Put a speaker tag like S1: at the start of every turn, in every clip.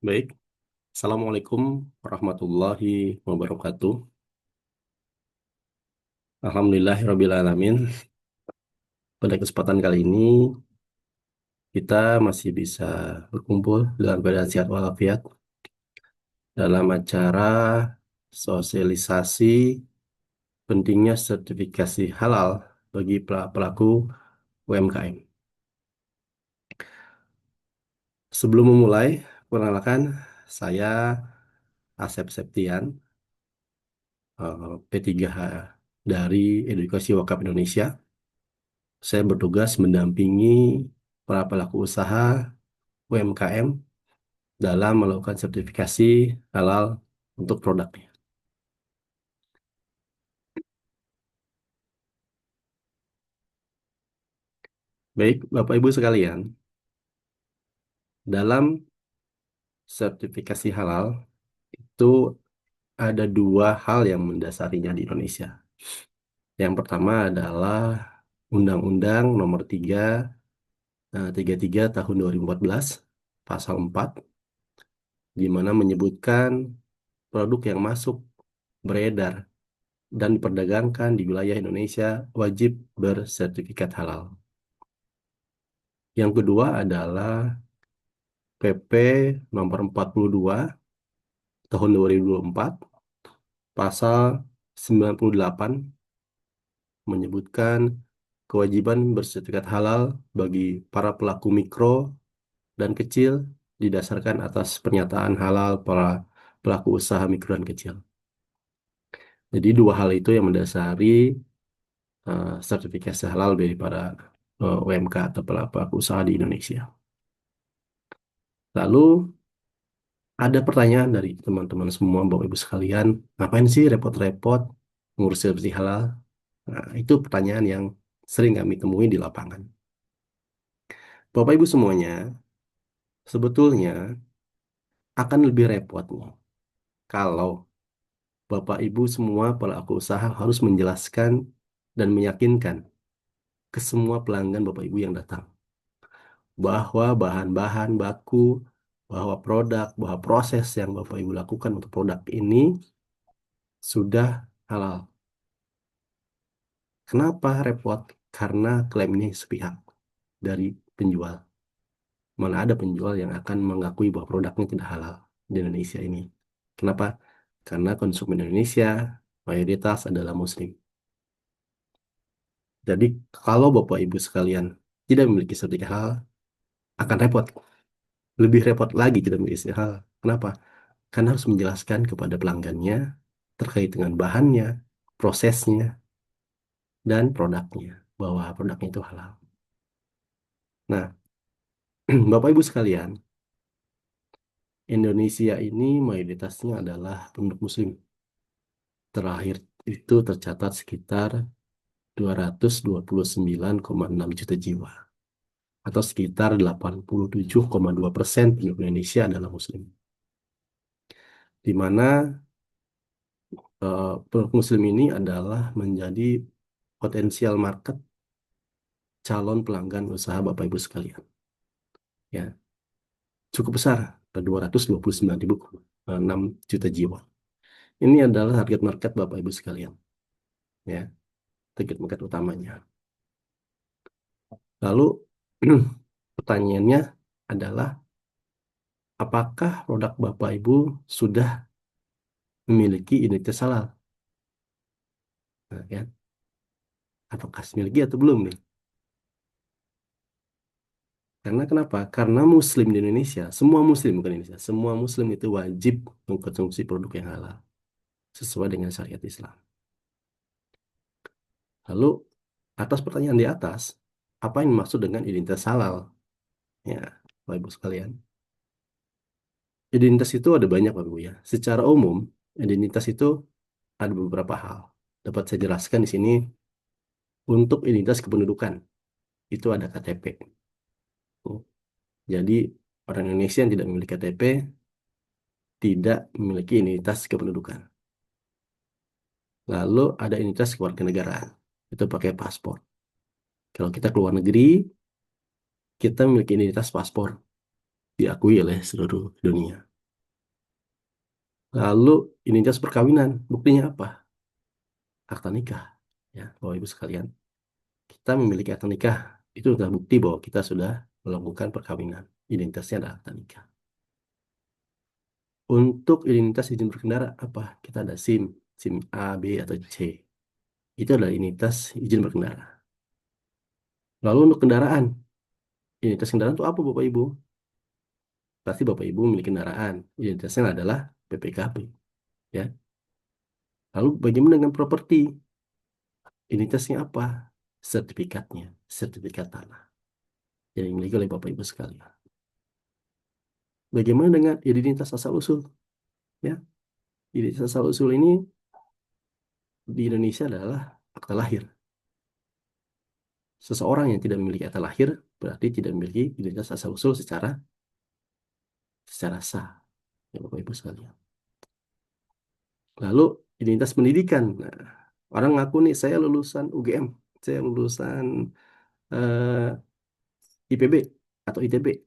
S1: Baik, Assalamualaikum warahmatullahi wabarakatuh. Alhamdulillahirrabbilalamin. Pada kesempatan kali ini, kita masih bisa berkumpul dalam keadaan sehat walafiat dalam acara sosialisasi pentingnya sertifikasi halal bagi pelaku UMKM. Sebelum memulai, perkenalkan saya Asep Septian, P3H dari Edukasi Wakaf Indonesia. Saya bertugas mendampingi para pelaku usaha UMKM dalam melakukan sertifikasi halal untuk produknya. Baik, Bapak Ibu sekalian, dalam sertifikasi halal itu ada dua hal yang mendasarinya di Indonesia. Yang pertama adalah Undang-Undang Nomor 33 Tahun 2014, Pasal 4, di mana menyebutkan produk yang masuk, beredar, dan diperdagangkan di wilayah Indonesia wajib bersertifikat halal. Yang kedua adalah PP nomor 42 tahun 2024 pasal 98 menyebutkan kewajiban bersertifikat halal bagi para pelaku mikro dan kecil didasarkan atas pernyataan halal para pelaku usaha mikro dan kecil. Jadi dua hal itu yang mendasari sertifikasi halal dari para UMK atau pelaku usaha di Indonesia. Lalu ada pertanyaan dari teman-teman semua, Bapak Ibu sekalian, ngapain sih repot-repot ngurus sertifikasi halal? Nah, itu pertanyaan yang sering kami temui di lapangan. Bapak Ibu semuanya, sebetulnya akan lebih repot nih kalau Bapak Ibu semua pelaku usaha harus menjelaskan dan meyakinkan ke semua pelanggan Bapak Ibu yang datang bahwa bahan-bahan baku, bahwa produk, bahwa proses yang Bapak Ibu lakukan untuk produk ini sudah halal. Kenapa repot? Karena klaim ini sepihak dari penjual. Mana ada penjual yang akan mengakui bahwa produknya tidak halal di Indonesia ini. Kenapa? Karena konsumen Indonesia mayoritas adalah Muslim. Jadi kalau Bapak Ibu sekalian tidak memiliki sertifikat halal, akan repot. Lebih repot lagi tidak memiliki sertifikat halal. Kenapa? Karena harus menjelaskan kepada pelanggannya terkait dengan bahannya, prosesnya, dan produknya. Bahwa produknya itu halal. Nah, Bapak Ibu sekalian, Indonesia ini mayoritasnya adalah penduduk Muslim. Terakhir itu tercatat sekitar 229,6 juta jiwa. Atau sekitar 87,2% penduduk Indonesia adalah Muslim. Di mana penduduk Muslim ini adalah menjadi potensial market calon pelanggan usaha Bapak Ibu sekalian. Ya, cukup besar, 229,6 juta jiwa. Ini adalah target market Bapak Ibu sekalian. Ya, target market utamanya. Lalu pertanyaannya adalah apakah produk Bapak Ibu sudah memiliki identitas halal? Nah, kan? Apakah memiliki atau belum nih? Karena kenapa? Karena Muslim di Indonesia, semua Muslim bukan Indonesia, semua Muslim itu wajib mengkonsumsi produk yang halal sesuai dengan syariat Islam. Lalu atas pertanyaan di atas, apa yang dimaksud dengan identitas halal? Ya, Bapak Ibu sekalian. Identitas itu ada banyak, Bapak Ibu ya. Secara umum, identitas itu ada beberapa hal. Dapat saya jelaskan di sini untuk identitas kependudukan. Itu ada KTP. Jadi, orang Indonesia yang tidak memiliki KTP tidak memiliki identitas kependudukan. Lalu ada identitas kewarganegaraan. Itu pakai paspor. Kalau kita keluar negeri, kita memiliki identitas paspor. Diakui oleh seluruh dunia. Lalu identitas perkawinan, buktinya apa? Akta nikah. Ya, Bapak Ibu sekalian, kita memiliki akta nikah. Itu sudah bukti bahwa kita sudah melakukan perkawinan. Identitasnya adalah akta nikah. Untuk identitas izin berkendara, apa? Kita ada SIM, SIM A, B, atau C. Itu adalah identitas izin berkendara. Lalu untuk kendaraan, identitas kendaraan itu apa Bapak Ibu? Pasti Bapak Ibu memiliki kendaraan. Identitasnya adalah PPKP. Ya. Lalu bagaimana dengan properti? Identitasnya apa? Sertifikatnya, sertifikat tanah yang dimiliki oleh Bapak Ibu sekalian. Bagaimana dengan identitas asal usul? Ya, identitas asal usul ini di Indonesia adalah akta lahir. Seseorang yang tidak memiliki akta lahir berarti tidak memiliki identitas asal usul secara sah, ya Bapak Ibu sekalian. Lalu identitas pendidikan. Nah, orang ngaku nih saya lulusan UGM, saya lulusan IPB atau ITB.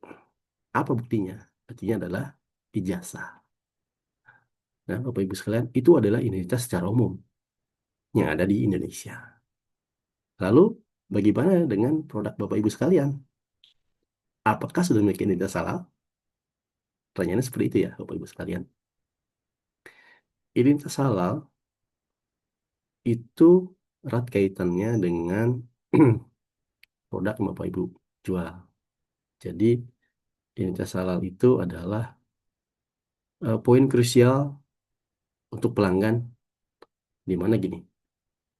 S1: Apa buktinya? Buktinya adalah ijazah. Nah, Bapak Ibu sekalian, itu adalah identitas secara umum yang ada di Indonesia. Lalu, bagaimana dengan produk Bapak Ibu sekalian? Apakah sudah memiliki identitas halal? Pertanyaannya seperti itu ya, Bapak Ibu sekalian. Identitas halal itu erat kaitannya dengan produk yang Bapak Ibu jual. Jadi, identitas halal itu adalah poin krusial untuk pelanggan, di mana gini,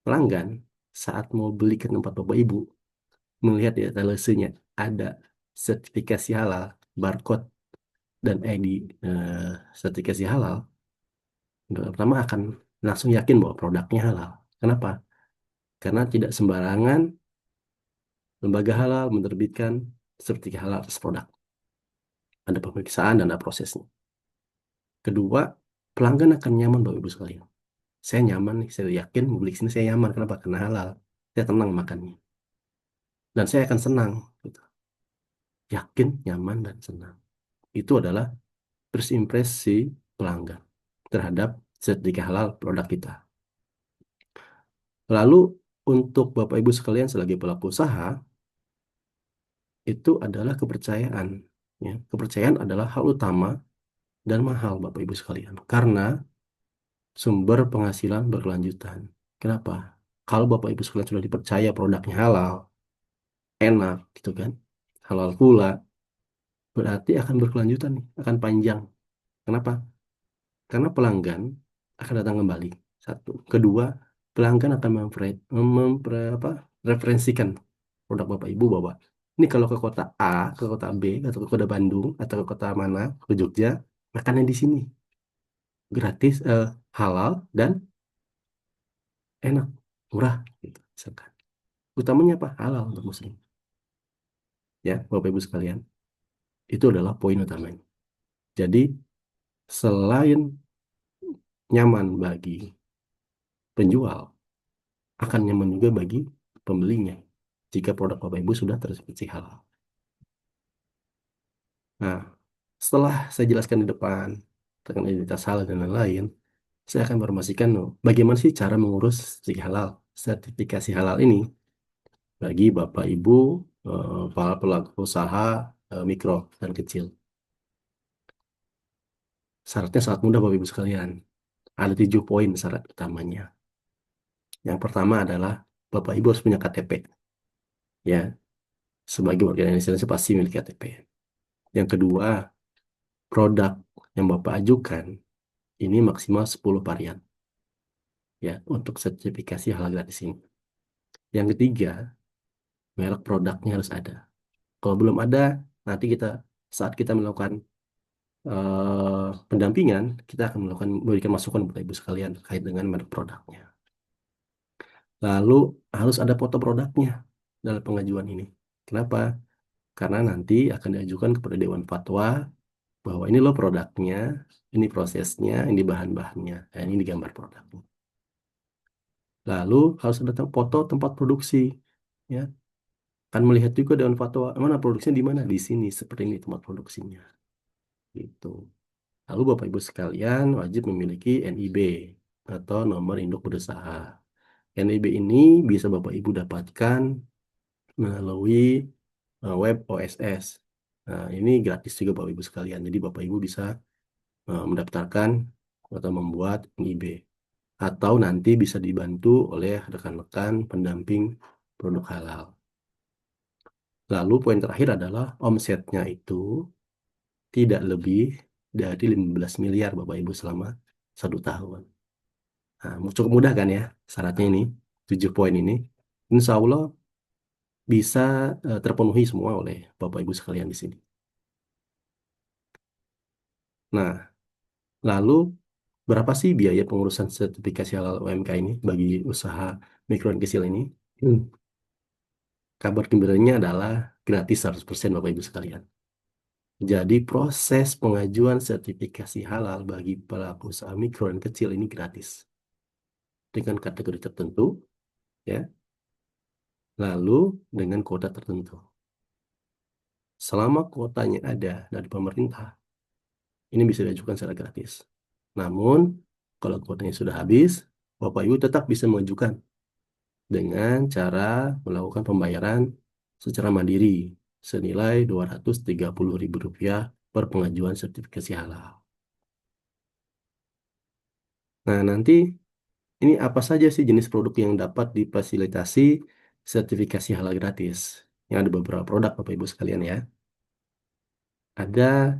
S1: pelanggan saat mau beli ke tempat Bapak Ibu, melihat di etalasenya ada sertifikasi halal, barcode, dan ID sertifikasi halal, pertama akan langsung yakin bahwa produknya halal. Kenapa? Karena tidak sembarangan lembaga halal menerbitkan sertifikat halal atas produk. Ada pemeriksaan dan ada prosesnya. Kedua, pelanggan akan nyaman Bapak Ibu sekalian. Saya nyaman nih, saya yakin mau beli sini saya nyaman. Kenapa? Karena halal. Saya tenang makannya. Dan saya akan senang. Gitu. Yakin, nyaman, dan senang. Itu adalah first impresi pelanggan terhadap sertifikat halal produk kita. Lalu untuk Bapak Ibu sekalian sebagai pelaku usaha, itu adalah kepercayaan. Ya. Kepercayaan adalah hal utama dan mahal Bapak Ibu sekalian. Karena sumber penghasilan berkelanjutan. Kenapa? Kalau Bapak Ibu sekalian sudah dipercaya produknya halal, enak gitu kan, halal pula, berarti akan berkelanjutan nih, akan panjang. Kenapa? Karena pelanggan akan datang kembali. Satu. Kedua, pelanggan akan referensikan produk Bapak Ibu bahwa ini kalau ke kota A, ke kota B, atau ke kota Bandung, atau ke kota mana, ke Jogja, makannya di sini. Gratis, halal, dan enak, murah. Gitu, misalkan. Utamanya apa? Halal untuk Muslim. Ya, Bapak Ibu sekalian. Itu adalah poin utamanya. Jadi, selain nyaman bagi penjual, akan nyaman juga bagi pembelinya jika produk Bapak Ibu sudah tersertifikasi halal. Nah, setelah saya jelaskan di depan tentang identitas halal dan lain-lain, saya akan informasikan bagaimana sih cara mengurus sertifikasi halal ini bagi Bapak Ibu para pelaku usaha mikro dan kecil. Syaratnya sangat mudah Bapak Ibu sekalian. Ada 7 poin syarat utamanya. Yang pertama adalah Bapak Ibu harus punya KTP. Ya, sebagai warga Indonesia pasti memiliki KTP. Yang kedua, produk yang Bapak ajukan ini maksimal 10 varian ya untuk sertifikasi halal gratis ini. Yang ketiga, merek produknya harus ada. Kalau belum ada, nanti saat kita melakukan pendampingan, kita akan memberikan masukan kepada Ibu sekalian terkait dengan merek produknya. Lalu harus ada foto produknya dalam pengajuan ini. Kenapa? Karena nanti akan diajukan kepada Dewan Fatwa bahwa ini loh produknya, ini prosesnya, ini bahan-bahannya, dan ini gambar produknya. Lalu harus ada foto tempat produksi, ya. Kan melihat juga Dewan Fatwa mana produksinya di mana, di sini seperti ini tempat produksinya, gitu. Lalu Bapak Ibu sekalian wajib memiliki NIB atau nomor induk berusaha. NIB ini bisa Bapak Ibu dapatkan melalui web OSS. Nah, ini gratis juga Bapak Ibu sekalian. Jadi Bapak Ibu bisa mendaftarkan atau membuat NIB. Atau nanti bisa dibantu oleh rekan-rekan pendamping produk halal. Lalu poin terakhir adalah omsetnya itu tidak lebih dari 15 miliar Bapak Ibu selama 1 tahun. Nah, cukup mudah kan ya syaratnya ini, 7 poin ini. Insya Allah bisa terpenuhi semua oleh Bapak Ibu sekalian di sini. Nah, lalu berapa sih biaya pengurusan sertifikasi halal UMK ini bagi usaha mikro dan kecil ini? Hmm. Kabar gembiranya adalah gratis 100% Bapak Ibu sekalian. Jadi proses pengajuan sertifikasi halal bagi pelaku usaha mikro dan kecil ini gratis dengan kategori tertentu, ya, lalu dengan kuota tertentu. Selama kuotanya ada dari pemerintah, ini bisa diajukan secara gratis. Namun, kalau kuotanya sudah habis, Bapak Ibu tetap bisa mengajukan dengan cara melakukan pembayaran secara mandiri senilai Rp230.000 per pengajuan sertifikasi halal. Nah, nanti ini apa saja sih jenis produk yang dapat difasilitasi sertifikasi halal gratis? Yang ada beberapa produk Bapak Ibu sekalian ya. Ada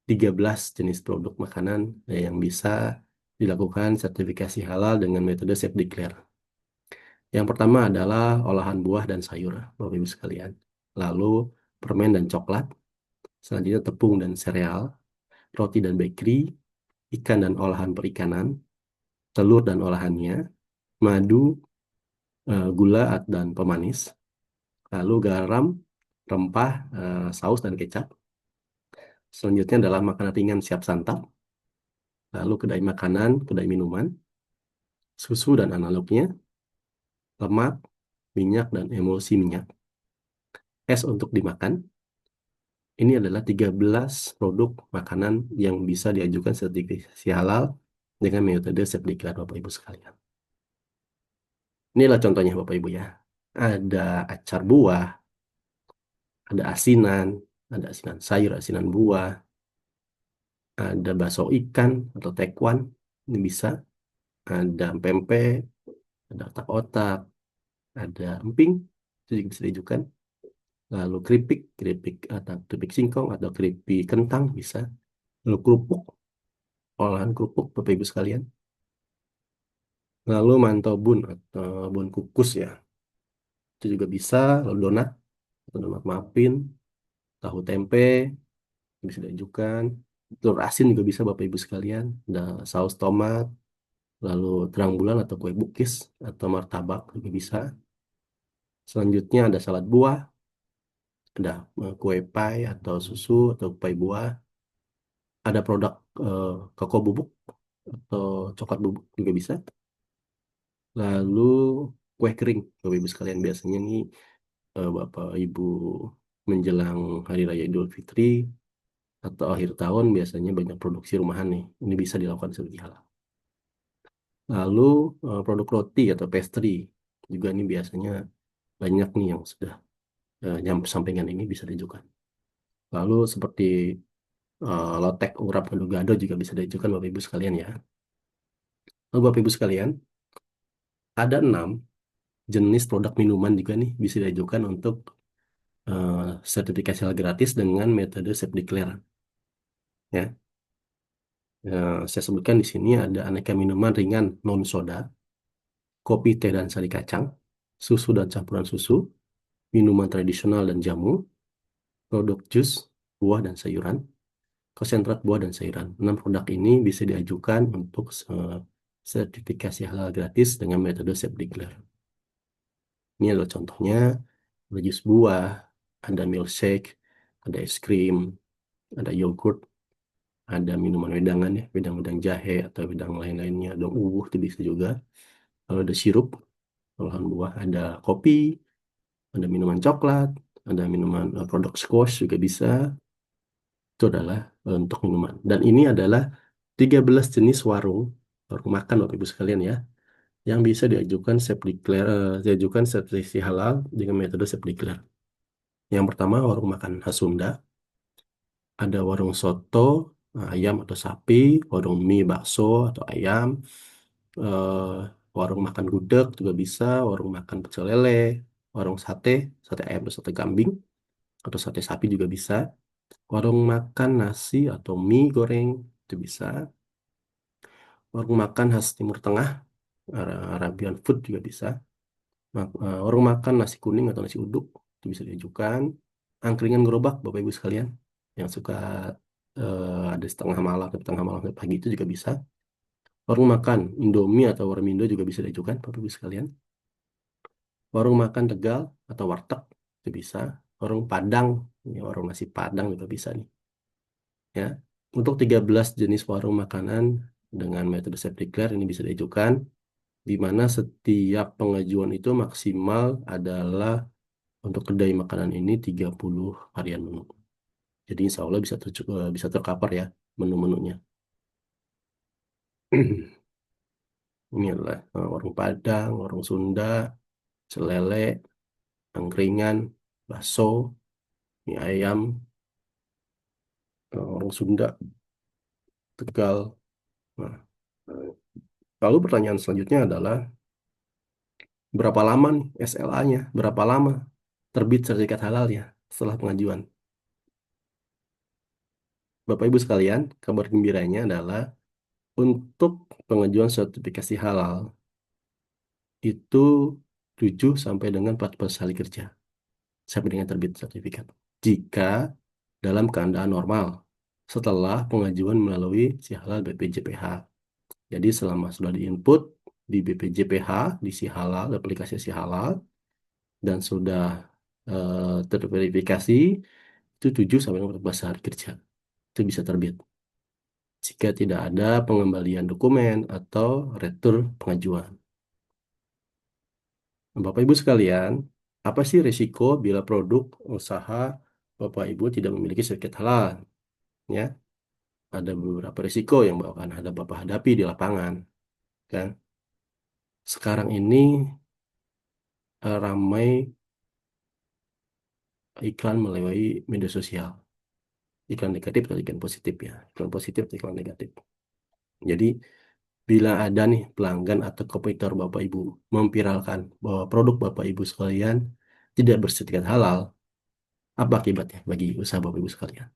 S1: 13 jenis produk makanan yang bisa dilakukan sertifikasi halal dengan metode Safe Declare. Yang pertama adalah olahan buah dan sayur, Bapak Ibu sekalian. Lalu permen dan coklat, selanjutnya tepung dan sereal, roti dan bakery, ikan dan olahan perikanan, telur dan olahannya, madu, gula dan pemanis, lalu garam, rempah, saus dan kecap. Selanjutnya adalah makanan ringan siap santap, lalu kedai makanan, kedai minuman, susu dan analognya, lemak, minyak dan emulsi minyak, es untuk dimakan. Ini adalah 13 produk makanan yang bisa diajukan sertifikasi halal dengan metode Safe Declare Bapak Ibu sekalian. Inilah contohnya Bapak Ibu ya. Ada acar buah, ada asinan sayur, asinan buah, ada bakso ikan atau tekwan, ini bisa, ada pempek, ada otak-otak, ada emping, itu juga bisa diajukan. Lalu keripik, keripik atau keripik singkong atau keripik kentang bisa. Lalu kerupuk, olahan kerupuk Bapak Ibu sekalian. Lalu mantau bun atau bun kukus ya, itu juga bisa. Lalu donat atau donat muffin, tahu tempe bisa diajukan. Telur asin juga bisa Bapak Ibu sekalian. Ada saus tomat, lalu terang bulan atau kue bukis atau martabak juga bisa. Selanjutnya ada salad buah, ada kue pie atau susu atau pie buah. Ada produk kakao bubuk atau coklat bubuk juga bisa. Lalu kue kering, Bapak Ibu sekalian biasanya nih Bapak Ibu menjelang Hari Raya Idul Fitri atau akhir tahun biasanya banyak produksi rumahan nih. Ini bisa dilakukan seperti halal. Lalu produk roti atau pastry juga ini biasanya banyak nih yang sudah sampingan ini bisa diajukan. Lalu seperti lotek, urap, gado-gado juga bisa diajukan Bapak Ibu sekalian ya. Lalu Bapak Ibu sekalian, ada 6 jenis produk minuman juga nih bisa diajukan untuk eh, sertifikasi halal gratis dengan metode Safe Declare. Ya, saya sebutkan di sini ada aneka minuman ringan non soda, kopi, teh dan sari kacang, susu dan campuran susu, minuman tradisional dan jamu, produk jus, buah dan sayuran, konsentrat buah dan sayuran. 6 produk ini bisa diajukan untuk sertifikasi halal gratis dengan metode Safe Declare. Ini adalah contohnya, ada jus buah, ada milkshake, ada es krim, ada yogurt, ada minuman wedangan ya, wedang-wedang jahe atau wedang lain-lainnya, ada itu bisa juga. Lalu ada sirup, olahan buah, ada kopi, ada minuman coklat, ada minuman produk squash juga bisa. Itu adalah untuk minuman. Dan ini adalah 13 jenis warung, warung makan Bapak Ibu sekalian ya, yang bisa diajukan self declare, diajukan sertifikasi halal dengan metode self declare. Yang pertama warung makan khas Sunda, ada warung soto, ayam atau sapi, warung mie bakso atau ayam, eh, warung makan gudeg juga bisa, warung makan pecel lele, warung sate, sate ayam atau sate kambing, atau sate sapi juga bisa, warung makan nasi atau mie goreng itu bisa, warung makan khas Timur Tengah, Arabian food juga bisa, warung makan nasi kuning atau nasi uduk itu bisa diajukan, angkringan gerobak Bapak Ibu sekalian yang suka ada setengah malam, setengah malam, sampai pagi itu juga bisa. Warung makan Indomie atau Warmindo juga bisa diajukan Bapak Ibu sekalian. Warung makan Tegal atau warteg itu bisa. Warung Padang, ya, warung nasi Padang juga bisa nih. Ya, untuk 13 jenis warung makanan dengan metode self declare ini bisa diajukan, di mana setiap pengajuan itu maksimal adalah untuk kedai makanan ini 30 varian menu. Jadi insya Allah bisa tercover ya menu-menunya. Ini adalah warung Padang, warung Sunda, selele, angkringan, bakso, mie ayam, warung Sunda, Tegal. Nah, eh, lalu pertanyaan selanjutnya adalah berapa lama nih SLA-nya? Berapa lama terbit sertifikat halal ya setelah pengajuan? Bapak Ibu sekalian, kabar gembiranya adalah untuk pengajuan sertifikasi halal itu 7 sampai dengan 14 hari kerja sampai dengan terbit sertifikat. Jika dalam keadaan normal setelah pengajuan melalui si halal BPJPH. Jadi selama sudah diinput di BPJPH, di si halal, aplikasi si halal, dan sudah terverifikasi, itu 7 sampai 14 hari kerja. Itu bisa terbit. Jika tidak ada pengembalian dokumen atau retur pengajuan. Nah, Bapak Ibu sekalian, apa sih risiko bila produk usaha Bapak Ibu tidak memiliki sertifikat halal? Ya, ada beberapa risiko yang akan ada Bapak hadapi di lapangan. Kan? Sekarang ini ramai iklan melalui media sosial. Iklan negatif atau iklan positif ya. Iklan positif atau iklan negatif. Jadi bila ada nih pelanggan atau kompetitor Bapak Ibu memviralkan bahwa produk Bapak Ibu sekalian tidak bersertifikat halal, apa akibatnya bagi usaha Bapak Ibu sekalian?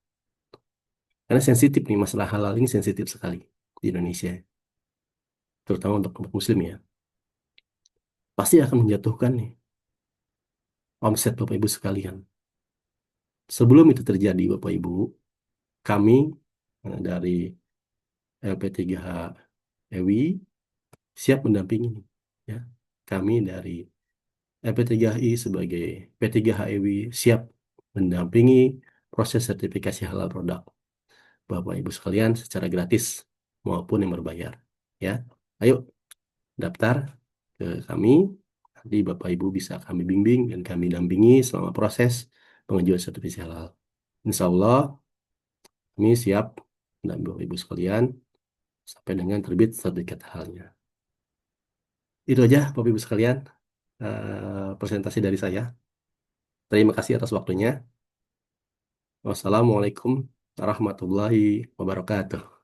S1: Karena sensitif nih, masalah halal ini sensitif sekali di Indonesia, terutama untuk umat muslim ya. Pasti akan menjatuhkan nih omset Bapak Ibu sekalian. Sebelum itu terjadi Bapak Ibu, kami dari LP3H EWI siap mendampingi ya. Kami dari LP3HI sebagai P3HEWI siap mendampingi proses sertifikasi halal produk Bapak Ibu sekalian secara gratis maupun yang berbayar ya. Ayo daftar ke kami. Nanti Bapak Ibu bisa kami bimbing dan kami dampingi selama proses pengajuan sertifikasi halal. Insya Allah kami siap dan Bapak Ibu sekalian sampai dengan terbit sertifikat halalnya. Itu aja Bapak Ibu sekalian presentasi dari saya. Terima kasih atas waktunya. Wassalamualaikum warahmatullahi wabarakatuh.